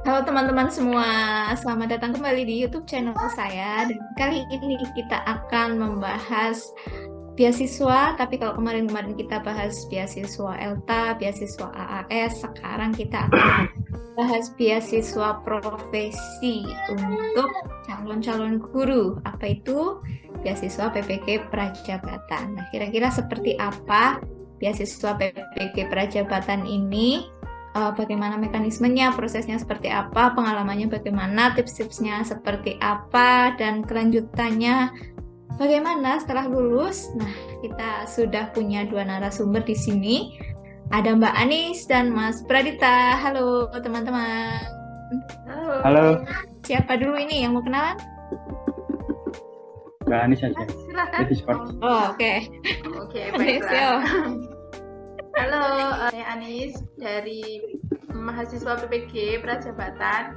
Halo teman-teman semua, selamat datang kembali di YouTube channel saya. Dan kali ini kita akan membahas beasiswa, tapi kalau kemarin-kemarin kita bahas beasiswa ELTA, beasiswa AAS, sekarang kita akan bahas beasiswa profesi untuk calon-calon guru. Apa itu? Beasiswa PPG Prajabatan. Nah, kira-kira seperti apa beasiswa PPG Prajabatan ini? Bagaimana mekanismenya, prosesnya seperti apa, pengalamannya bagaimana, tips-tipsnya seperti apa, dan kelanjutannya bagaimana setelah lulus. Nah, kita sudah punya dua narasumber di sini. Ada Mbak Anis dan Mas Pradita. Halo teman-teman. Halo, Siapa dulu ini yang mau kenalan? Mbak Anis aja. Silakan. Di Discord. Oh, oke. Oke, Anis, yo. baiklah. Halo, saya Anis dari mahasiswa PPG Prajabatan,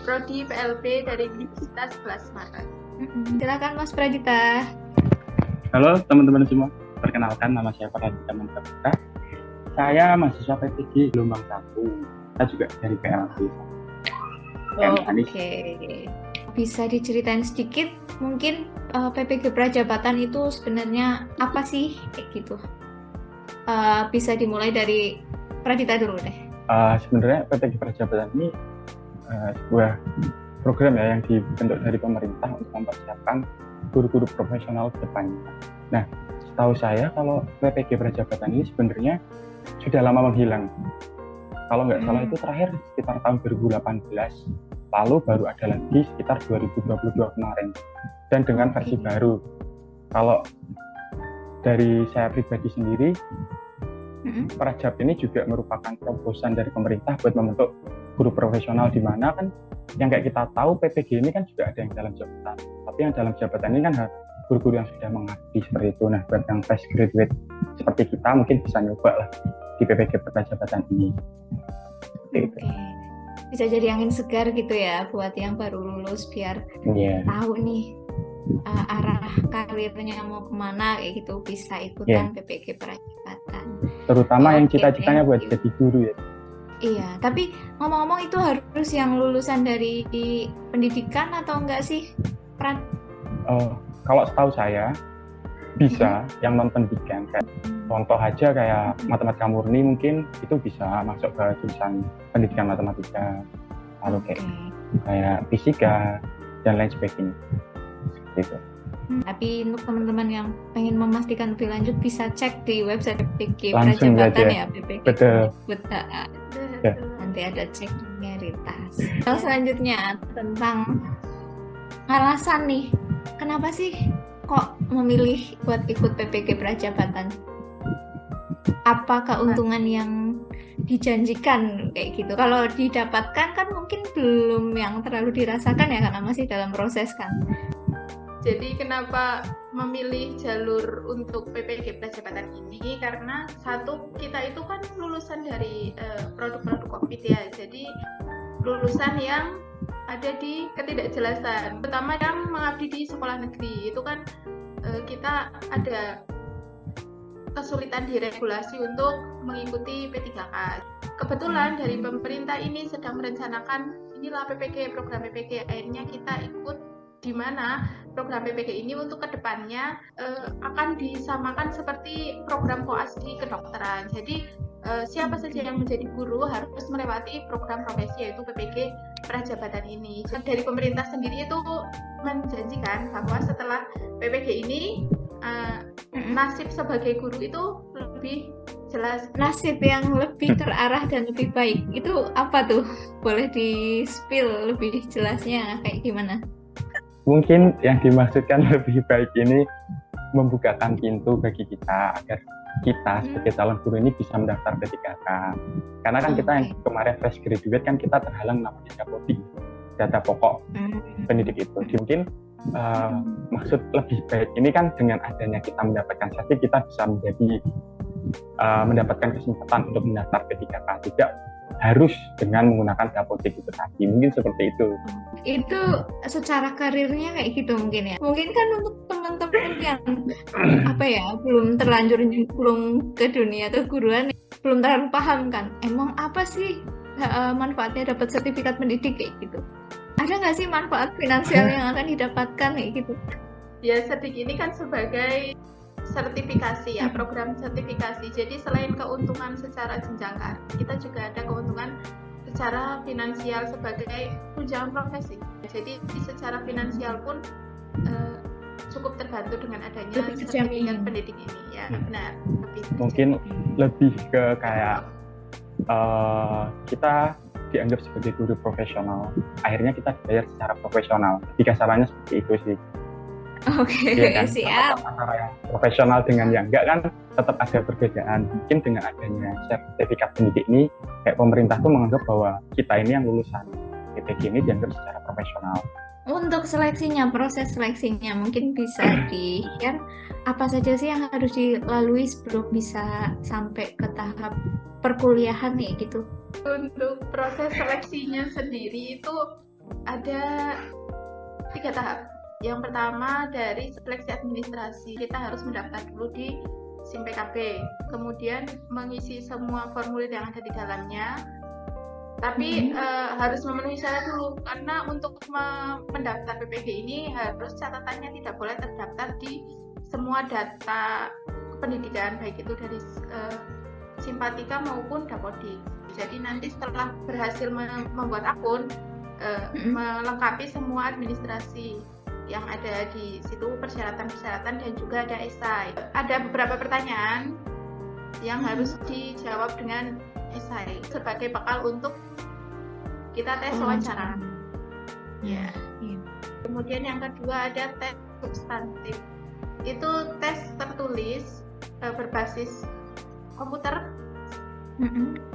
Prodi PLB dari Universitas 11 Maret. Silakan Mas Pradita. Halo teman-teman semua, perkenalkan nama saya Pradita Mantabita. Saya mahasiswa PPG gelombang 1. Saya juga dari PLB. Anis. Oke. Bisa diceritain sedikit mungkin PPG Prajabatan itu sebenarnya apa sih kayak gitu? Bisa dimulai dari Pradita dulu deh. Sebenarnya PPG Prajabatan ini sebuah program ya yang dibentuk dari pemerintah untuk mempersiapkan guru-guru profesional ke depannya. Nah, setahu saya kalau PPG Prajabatan ini sebenarnya sudah lama menghilang. Kalau nggak salah itu terakhir sekitar tahun 2018, lalu baru ada lagi sekitar 2022 kemarin. Dan dengan versi baru. Kalau dari saya pribadi sendiri, Prajab ini juga merupakan terobosan dari pemerintah buat membentuk guru profesional, di mana kan yang kayak kita tahu PPG ini kan juga ada yang dalam jabatan, tapi yang dalam jabatan ini kan guru-guru yang sudah mengabdi seperti itu. Nah, buat yang fresh graduate seperti kita mungkin bisa nyoba lah di PPG Prajabatan ini. Oke. Bisa jadi angin segar gitu ya buat yang baru lulus biar tahu nih arah karirnya mau kemana kayak gitu, bisa ikutan PPG Prajabatan. Terutama yang cita-citanya buat jadi guru ya. Iya, tapi ngomong-ngomong itu harus yang lulusan dari pendidikan atau enggak sih, Pran? Kalau setahu saya bisa yang non pendidikan, kayak contoh aja kayak matematika murni mungkin itu bisa masuk ke jurusan pendidikan matematika, lalu kayak fisika dan lain sebagainya. Gitu. Tapi untuk teman-teman yang pengen memastikan lebih lanjut bisa cek di website PPG Langsung Prajabatan aja. ya, PPG. Betul. Nanti ada cek prioritas. Kalau selanjutnya tentang alasan nih, kenapa sih kok memilih buat ikut PPG Prajabatan? Apa keuntungan yang dijanjikan kayak gitu? Kalau didapatkan kan mungkin belum yang terlalu dirasakan ya, karena masih dalam proses kan. Jadi kenapa memilih jalur untuk PPG Prajabatan ini? Karena satu, kita itu kan lulusan dari produk-produk COVID ya. Jadi lulusan yang ada di ketidakjelasan, terutama yang mengabdi di sekolah negeri. Itu kan kita ada kesulitan di regulasi untuk mengikuti P3K. Kebetulan dari pemerintah ini sedang merencanakan inilah PPG, program PPG. Akhirnya kita ikut, di mana program PPG ini untuk kedepannya akan disamakan seperti program koas di kedokteran. Jadi siapa saja yang menjadi guru harus melewati program profesi yaitu PPG Prajabatan ini. Dari pemerintah sendiri itu menjanjikan bahwa setelah PPG ini nasib sebagai guru itu lebih jelas. Nasib yang lebih terarah dan lebih baik itu apa tuh? Boleh di-spill lebih jelasnya kayak gimana? Mungkin yang dimaksudkan lebih baik ini membukakan pintu bagi kita agar kita sebagai calon guru ini bisa mendaftar P3K. Karena kan kita yang kemarin fresh graduate kan kita terhalang namanya dapodik, data pokok pendidik itu. Mungkin maksud lebih baik ini kan dengan adanya kita mendapatkan sertif, kita bisa mendapatkan kesempatan untuk mendaftar P3K, tidak harus dengan menggunakan dapodik itu tadi. Mungkin seperti itu. Itu secara karirnya kayak gitu mungkin ya. Mungkin kan untuk teman-teman yang belum terlanjur nyemplung ke dunia keguruan, belum terlalu paham kan emang apa sih manfaatnya dapat sertifikat pendidik kayak gitu. Ada nggak sih manfaat finansial yang akan didapatkan kayak gitu? Ya, Cerdik ini kan sebagai sertifikasi ya, program sertifikasi. Jadi selain keuntungan secara jenjang karir, kita juga ada keuntungan secara finansial sebagai tunjangan profesi. Jadi secara finansial pun cukup terbantu dengan adanya sertifikat pendidik ini ya. Benar. Mungkin lebih ke kayak kita dianggap sebagai guru profesional, akhirnya kita dibayar secara profesional. Jika salahnya seperti itu sih. Oke, ya kan? siap. Antara yang profesional dengan yang enggak kan tetap ada perbedaan. Mungkin dengan adanya sertifikat pendidik ini, kayak pemerintah tuh menganggap bahwa kita ini yang lulusan PPG ini dianggap secara profesional. Untuk seleksinya, proses seleksinya mungkin bisa di-share apa saja sih yang harus dilalui sebelum bisa sampai ke tahap perkuliahan nih gitu. Untuk proses seleksinya sendiri itu ada 3 tahap. Yang pertama dari seleksi administrasi, kita harus mendaftar dulu di SIM PKB, kemudian mengisi semua formulir yang ada di dalamnya. Tapi harus memenuhi syarat dulu, karena untuk mendaftar PPG ini harus catatannya tidak boleh terdaftar di semua data pendidikan, baik itu dari Simpatika maupun Dapodik. Jadi nanti setelah berhasil membuat akun, melengkapi semua administrasi yang ada di situ, persyaratan-persyaratan, dan juga ada esai. Ada beberapa pertanyaan yang harus dijawab dengan esai sebagai bekal untuk kita tes wawancara. Ya. Kemudian yang kedua ada tes substantif. Itu tes tertulis berbasis komputer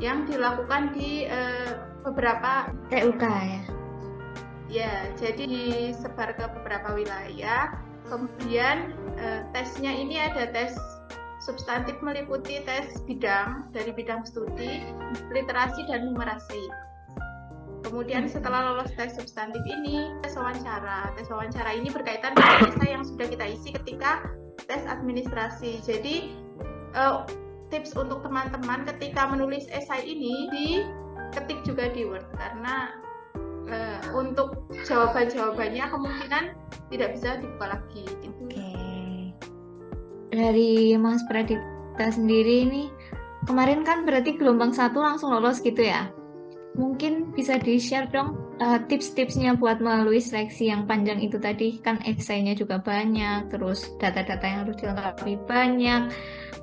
yang dilakukan di beberapa TUK ya. Ya, jadi disebar ke beberapa wilayah. Kemudian tesnya ini ada tes substantif meliputi tes bidang dari bidang studi, literasi, dan numerasi. Kemudian setelah lolos tes substantif ini, tes wawancara. Tes wawancara ini berkaitan dengan esai yang sudah kita isi ketika tes administrasi. Jadi tips untuk teman-teman ketika menulis esai ini diketik juga di Word, karena untuk jawaban-jawabannya kemungkinan tidak bisa dibuka lagi. Oke. Dari Mas Pradipta sendiri ini, kemarin kan berarti gelombang 1 langsung lolos gitu ya? Mungkin bisa di-share dong tips-tipsnya buat melalui seleksi yang panjang itu tadi. Kan esainya juga banyak, terus data-data yang harus dilengkapi banyak,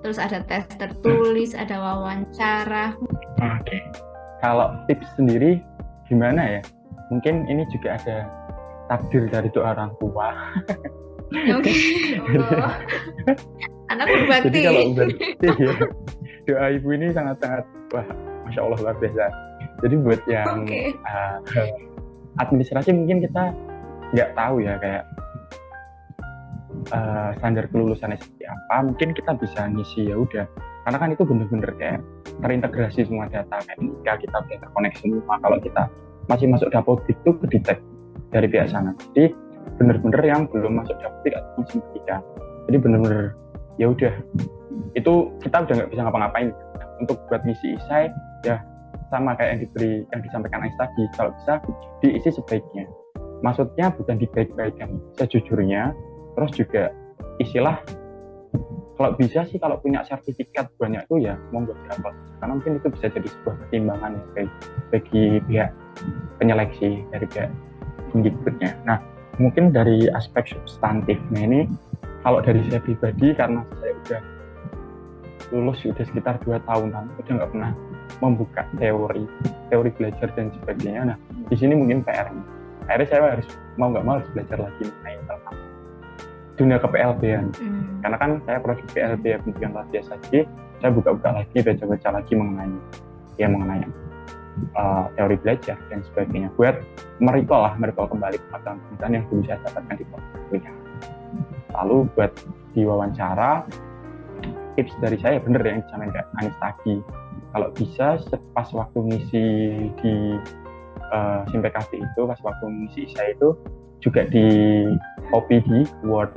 terus ada tes tertulis, ada wawancara. Oke. Kalau tips sendiri gimana ya? Mungkin ini juga ada takdir dari doa orang tua. Oke. Anak berbakti. Jadi kalau berbakti ya, doa ibu ini sangat-sangat, wah, Masya Allah luar biasa. Jadi buat yang administrasi mungkin kita nggak tahu ya kayak standar kelulusannya seperti apa. Mungkin kita bisa ngisi ya udah. Karena kan itu bener-bener kayak terintegrasi semua data. Kayak ketika kita udah terkoneksi semua, kalau kita masih masuk Dapodik itu kedetek dari pihak sana. Jadi bener-bener yang belum masuk Dapodik atau Simpatika. Jadi bener-bener ya udah, itu kita udah nggak bisa ngapa-ngapain. Untuk buat ngisi esai ya sama kayak yang disampaikan Ais tadi, kalau bisa diisi sebaiknya. Maksudnya bukan dibaik-baikkan sejujurnya, terus juga isilah kalau bisa sih, kalau punya sertifikat banyak tuh ya monggo diupload, karena mungkin itu bisa jadi sebuah pertimbangan ya bagi pihak penyeleksi dari pihak Kemdikbudnya. Nah, mungkin dari aspek substantifnya ini, kalau dari saya pribadi, karena saya udah lulus sudah sekitar 2 tahunan, udah nggak pernah membuka teori belajar dan sebagainya. Nah, di sini mungkin PR-nya. Akhirnya saya harus mau nggak mau harus belajar lagi mengenai tentang dunia ke-PLB-an. Karena kan saya prodi PLB pendidikan luar biasa, jadi saya buka-buka lagi, baca-baca lagi mengenai teori belajar dan sebagainya, buat merecall kembali pengetahuan yang dulu saya dapatkan di kuliah. Lalu buat diwawancara, tips dari saya bener ya yang disampaikan Anies tadi, kalau bisa pas waktu ngisi di SIM PKB itu, pas waktu ngisi saya itu juga di copy di Word.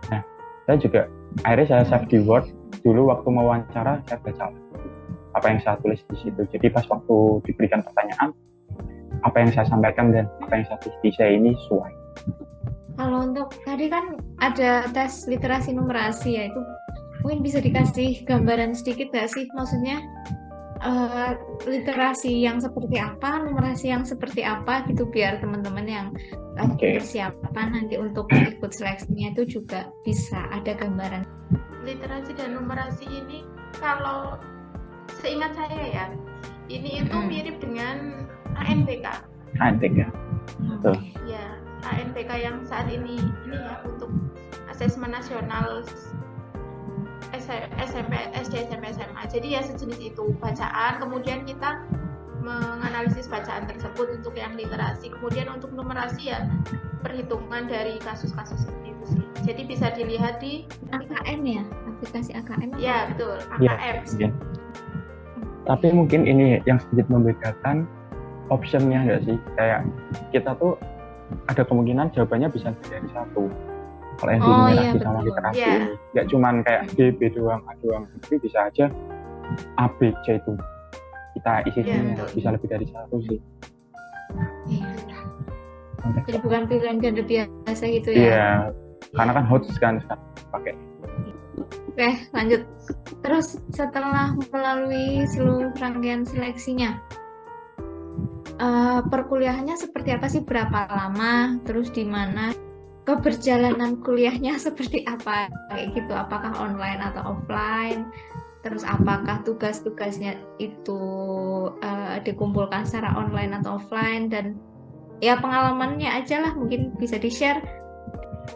Nah, saya juga akhirnya saya save di Word dulu, waktu mau wawancara saya baca apa yang saya tulis di situ. Jadi pas waktu diberikan pertanyaan, apa yang saya sampaikan dan apa yang saya tulis di saya ini sesuai. Kalau untuk tadi kan ada tes literasi numerasi ya, itu mungkin bisa dikasih gambaran sedikit nggak sih? Maksudnya literasi yang seperti apa, numerasi yang seperti apa gitu, biar teman-teman yang lagi persiapan nanti untuk ikut seleksinya itu juga bisa ada gambaran. Literasi dan numerasi ini kalau seingat saya ya, ini itu mirip dengan ANBK. ANBK. Betul. Ya, ANBK yang saat ini ya untuk asesmen nasional SMP, SD, SMP, SMA. Jadi ya sejenis itu bacaan, kemudian kita menganalisis bacaan tersebut untuk yang literasi. Kemudian untuk numerasi ya perhitungan dari kasus-kasus itu sih. Jadi bisa dilihat di AKM ya, aplikasi AKM. Ya betul, AKM. Ya. Tapi mungkin ini yang sedikit membedakan optionnya nggak sih? Kayak kita tuh ada kemungkinan jawabannya bisa dari satu. Kalau yang numerasi sama literasi ini nggak cuman kayak B doang, A doang, tapi bisa aja A, B, C itu kita isi bisa lebih dari satu sih. Jadi bukan pilihan ganda biasa gitu ya? Iya, karena kan hot kan sekarang pakai. Oke, lanjut. Terus setelah melalui seluruh rangkaian seleksinya, perkuliahannya seperti apa sih? Berapa lama? Terus di mana? Keberjalanan kuliahnya seperti apa? Kayak gitu, apakah online atau offline? Terus apakah tugas-tugasnya itu dikumpulkan secara online atau offline? Dan ya pengalamannya aja lah, mungkin bisa di-share.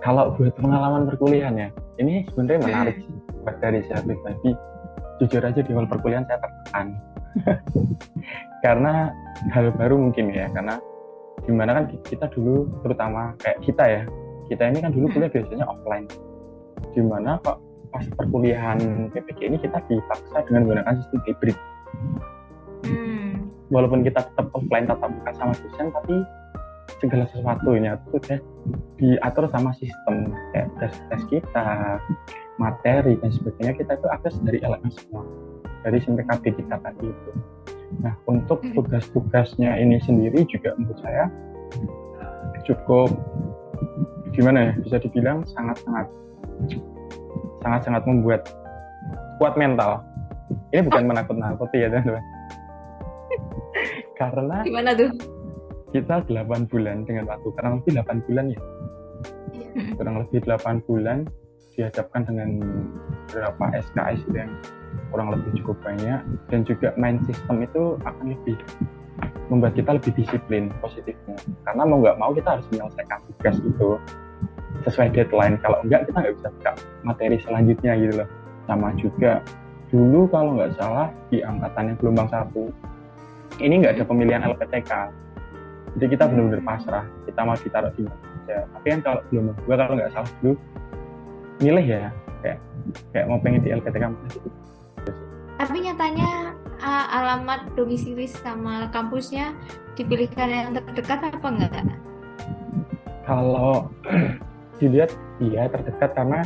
Kalau buat pengalaman perkuliahan ya, ini sebenarnya menarik sih buat dari saya pribadi. Jujur aja di awal perkuliahan saya tertekan. Karena hal baru mungkin ya, karena gimana kan kita dulu, terutama kayak kita ini kan dulu kuliah biasanya offline. Gimana kok pas perkuliahan PPG ini kita dipaksa dengan menggunakan sistem hybrid. Walaupun kita tetap offline, tetap buka sama dosen, tapi segala sesuatunya itu sudah diatur sama sistem, kayak tes kita, materi dan sebagainya, kita itu akses dari LMS semua, dari SMPKB kita tadi itu. Nah, untuk tugas-tugasnya ini sendiri juga menurut saya cukup gimana ya, bisa dibilang sangat-sangat membuat kuat mental. Ini bukan menakut-nakuti ya teman-teman. Karena gimana tuh? Kita 8 bulan dengan waktu kurang lebih 8 bulan ya. Kurang lebih 8 bulan dihadapkan dengan beberapa SKS yang kurang lebih cukup banyak, dan juga main sistem itu akan lebih membuat kita lebih disiplin positifnya. Karena mau nggak mau kita harus menyelesaikan tugas itu sesuai deadline. Kalau enggak, kita nggak bisa buka materi selanjutnya gitu loh. Sama juga dulu kalau nggak salah di angkatan yang gelombang 1 ini nggak ada pemilihan LPTK. Jadi kita benar-benar pasrah, kita mau ditaruh di mana aja. Tapi kan kalau gelombang 2 kalau nggak salah dulu milih ya, kayak mau pengen di LPTK. Tapi nyatanya alamat domisili sama kampusnya dipilihkan yang terdekat apa enggak? Kalau dilihat iya terdekat, karena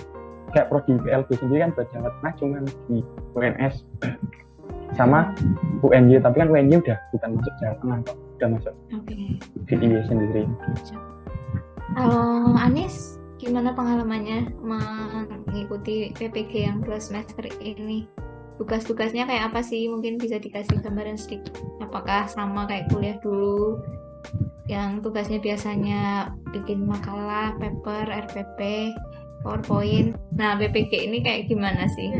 kayak prodi PLB sendiri kan buat Jawa Tengah cuma di UNS sama UNY, tapi kan UNY udah bukan masuk Jawa Tengah, udah masuk DIY sendiri. Kalau Anis, gimana pengalamannya mengikuti PPG yang 2 semester ini? Tugas-tugasnya kayak apa sih? Mungkin bisa dikasih gambaran sedikit. Apakah sama kayak kuliah dulu, yang tugasnya biasanya bikin makalah, paper, RPP, PowerPoint. Nah, PPG ini kayak gimana sih?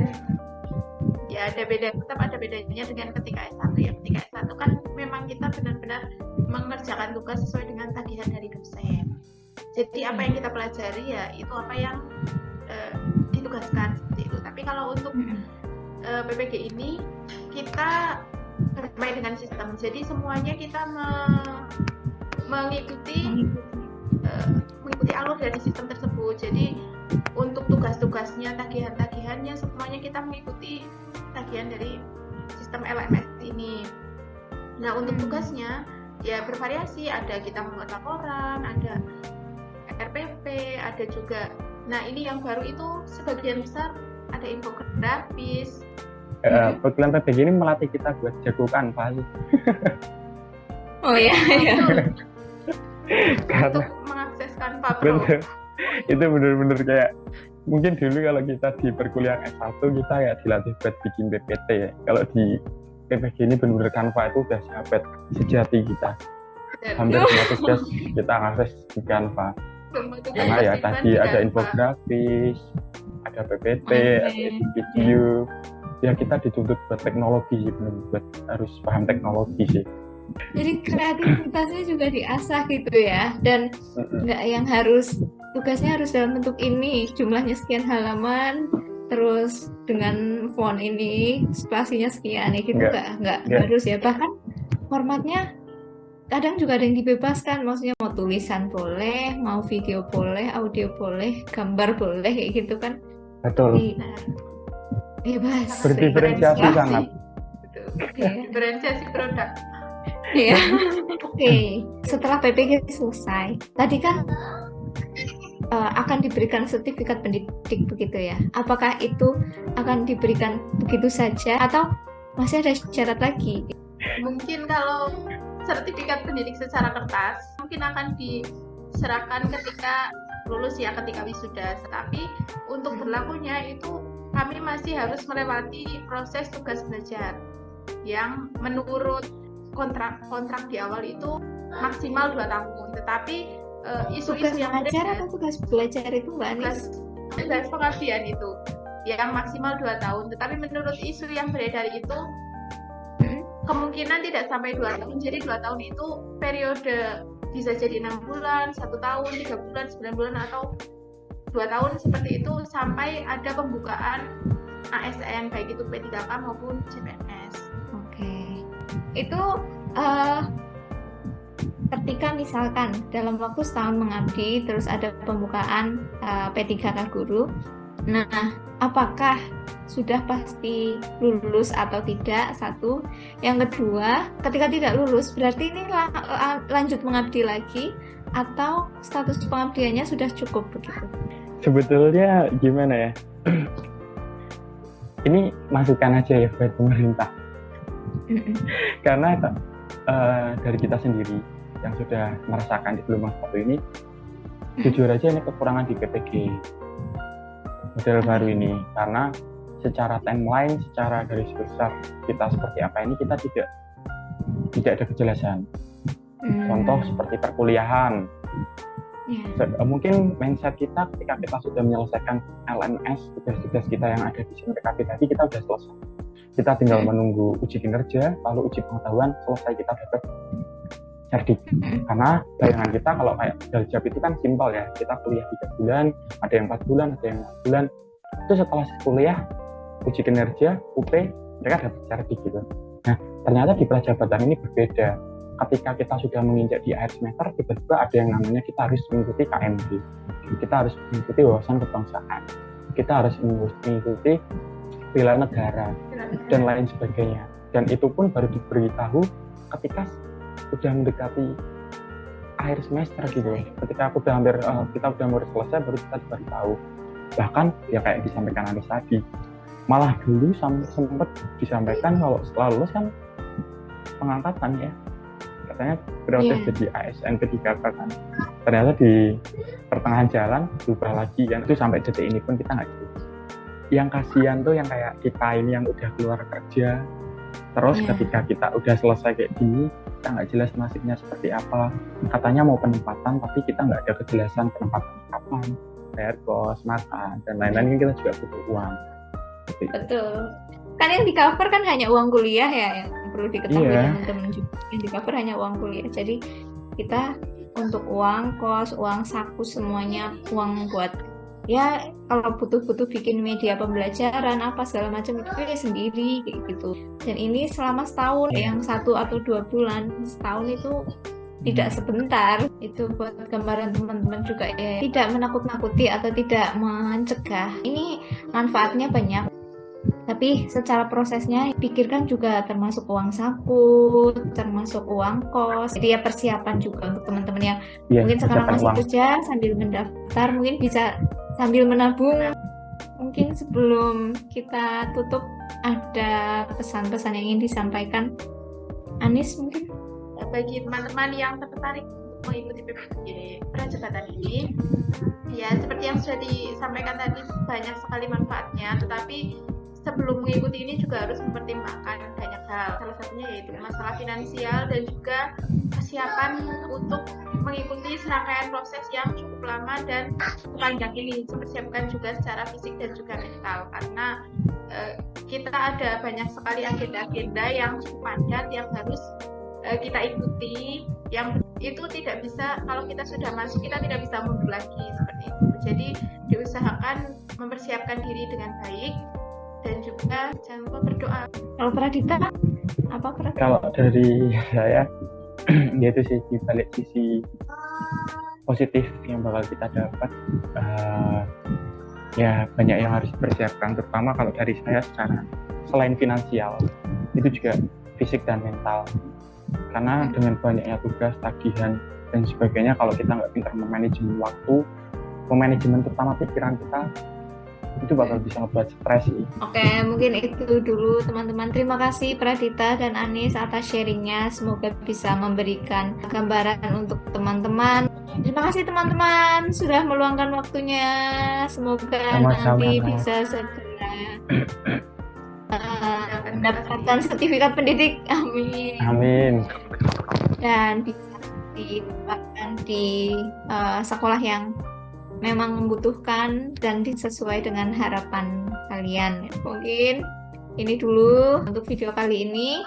Ya tetap ada bedanya dengan ketika S1 ya. Ketika S1 kan memang kita benar-benar mengerjakan tugas sesuai dengan tagihan dari dosen. Jadi apa yang kita pelajari ya itu apa yang ditugaskan seperti itu. Tapi kalau untuk PPG ini kita bermain dengan sistem. Jadi semuanya kita mengikuti alur dari sistem tersebut. Jadi untuk tugas-tugasnya, tagihan-tagihannya semuanya kita mengikuti tagihan dari sistem LMS ini. Nah, untuk tugasnya ya bervariasi, ada kita membuat laporan, ada RPP, ada juga. Nah, ini yang baru itu sebagian besar ada infografis, Program PPG ini melatih kita buat jago Canva sih. Oh iya, iya. Karena Untuk mengakses Canva Pro. bener, itu bener-bener kayak mungkin dulu kalau kita di perkuliahan S1 kita ya dilatih buat bikin PPT ya. Kalau di PPG ini bener-bener Canva itu udah sahabat sejati kita. Hampir semua tugas kita akses di Canva. Karena ya tadi ada infografis, ada PPT, ada video. Ya kita dituntut buat teknologi sih, bener buat harus paham teknologi sih. Jadi kreativitasnya juga diasah gitu ya, dan nggak yang harus tugasnya harus dalam bentuk ini, jumlahnya sekian halaman, terus dengan font ini, spasinya sekian, ya gitu nggak harus ya. Bahkan formatnya kadang juga ada yang dibebaskan, maksudnya mau tulisan boleh, mau video boleh, audio boleh, gambar boleh, kayak gitu kan. Betul. Jadi, bebas. Berdiferensiasi sangat. Diferensiasi produk. Iya. Oke. Setelah PPG selesai, tadi kan akan diberikan sertifikat pendidik begitu ya. Apakah itu akan diberikan begitu saja atau masih ada syarat lagi? Mungkin kalau sertifikat pendidik secara kertas mungkin akan diserahkan ketika lulus ya, ketika wisuda. Tapi untuk berlakunya itu kami masih harus melewati proses tugas belajar yang menurut kontrak di awal itu maksimal 2 tahun. Tetapi isu-isu yang beredar atau tugas belajar itu Mbak Anis? Tugas pengabdian itu yang maksimal 2 tahun. Tetapi menurut isu yang beredar itu kemungkinan tidak sampai 2 tahun. Jadi 2 tahun itu periode bisa jadi 6 bulan, 1 tahun, 3 bulan, 9 bulan, atau 2 tahun seperti itu sampai ada pembukaan ASN baik itu P3K maupun CPNS. Oke. Itu ketika misalkan dalam waktu setahun mengabdi terus ada pembukaan P3K guru. Nah, apakah sudah pasti lulus atau tidak? Satu. Yang kedua, ketika tidak lulus berarti ini lanjut mengabdi lagi atau status pengabdiannya sudah cukup begitu? Sebetulnya gimana ya? Ini masukan aja ya buat pemerintah. Karena dari kita sendiri yang sudah merasakan di gelombang 1 ini, jujur aja ini kekurangan di PPG model baru ini, karena secara timeline, secara garis besar kita seperti apa ini kita tidak ada kejelasan. Contoh seperti perkuliahan. Mungkin mindset kita ketika kita sudah menyelesaikan LMS, tugas-tugas kita yang ada di SIMPKP tadi kita sudah selesai. Kita tinggal menunggu uji kinerja, lalu uji pengetahuan, selesai kita dapat cerdik. Karena bayangan kita kalau kayak Daljab itu kan simpel ya, kita kuliah 3 bulan, ada yang 4 bulan, ada yang 6 bulan. Itu setelah kuliah, uji kinerja, UP, mereka dapat cerdik gitu. Nah, ternyata di prajabatan ini berbeda. Ketika kita sudah menginjak di akhir semester, tiba-tiba ada yang namanya kita harus mengikuti KMD, kita harus mengikuti wawasan kebangsaan, kita harus mengikuti bela negara, dan lain sebagainya. Dan itu pun baru diberitahu ketika sudah mendekati akhir semester gitu. Ketika kita udah mau selesai, baru kita diberitahu. Bahkan ya kayak disampaikan Anis tadi, malah dulu sempat disampaikan kalau setelah lulus kan pengangkatan ya, katanya berarti jadi ASN P3K kan. Ternyata di pertengahan jalan berubah lagi kan. Itu sampai detik ini pun kita nggak jelas. Yang kasihan tuh yang kayak kita ini yang udah keluar kerja, terus ketika kita udah selesai kayak gini, kita nggak jelas nasibnya seperti apa. Katanya mau penempatan, tapi kita nggak ada kejelasan penempatan kapan, bayar kos, makan, dan lain-lain. Kita juga butuh uang. Betul. Kan yang di cover kan hanya uang kuliah ya, yang perlu diketahui teman-teman juga. Yang di cover hanya uang kuliah. Jadi kita untuk uang kos, uang saku, semuanya uang buat ya kalau butuh bikin media pembelajaran apa segala macam itu ya sendiri kayak gitu. Dan ini selama setahun, yang 1 atau 2 bulan, setahun itu tidak sebentar. Itu buat gambaran teman-teman juga ya, tidak menakut-nakuti atau tidak mencegah. Ini manfaatnya banyak. Tapi secara prosesnya pikirkan juga termasuk uang saku, termasuk uang kos. Jadi ya persiapan juga untuk teman-teman yang mungkin sekarang masih kerja sambil mendaftar, mungkin bisa sambil menabung Mungkin sebelum kita tutup ada pesan-pesan yang ingin disampaikan. Anis mungkin? Bagi teman-teman yang tertarik untuk mengikuti PPG Prajabatan ini, ya seperti yang sudah disampaikan tadi, banyak sekali manfaatnya, tetapi sebelum mengikuti ini juga harus mempertimbangkan banyak hal. Salah satunya yaitu masalah finansial dan juga kesiapan untuk mengikuti serangkaian proses yang cukup lama dan panjang ini. Mempersiapkan juga secara fisik dan juga mental, karena kita ada banyak sekali agenda-agenda yang cukup padat yang harus kita ikuti, yang itu tidak bisa, kalau kita sudah masuk kita tidak bisa mundur lagi seperti itu. Jadi diusahakan mempersiapkan diri dengan baik dan juga jangan lupa berdoa. Kalau Pradita, apa Pradita? Kalau dari saya, yaitu sih di balik sisi positif yang bakal kita dapat, ya banyak yang harus dipersiapkan, terutama kalau dari saya secara selain finansial, itu juga fisik dan mental. Karena dengan banyaknya tugas, tagihan, dan sebagainya, kalau kita nggak pintar memanajemen waktu, memanajemen terutama pikiran kita, itu bakal bisa ngebuat stres sih. Oke, mungkin itu dulu teman-teman. Terima kasih Pradita dan Anis atas sharingnya. Semoga bisa memberikan gambaran untuk teman-teman. Terima kasih teman-teman sudah meluangkan waktunya. Semoga Sama-sama. nanti bisa segera mendapatkan sertifikat pendidik. Amin. Amin. Dan bisa ditempatkan di sekolah yang memang membutuhkan dan sesuai dengan harapan kalian. Mungkin ini dulu untuk video kali ini,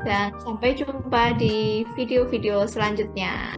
dan sampai jumpa di video-video selanjutnya.